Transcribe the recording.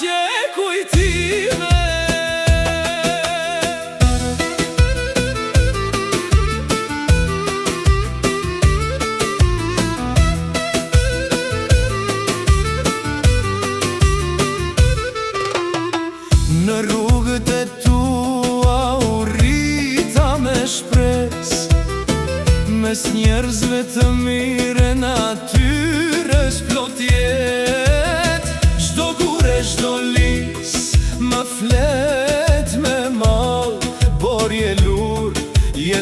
që kujtime. Në rrugët e tua u rrita me shpres, mes njerëzve të mire natyrës plot jet. Çdo gure, çdo lis më flet me mall, por je lur, je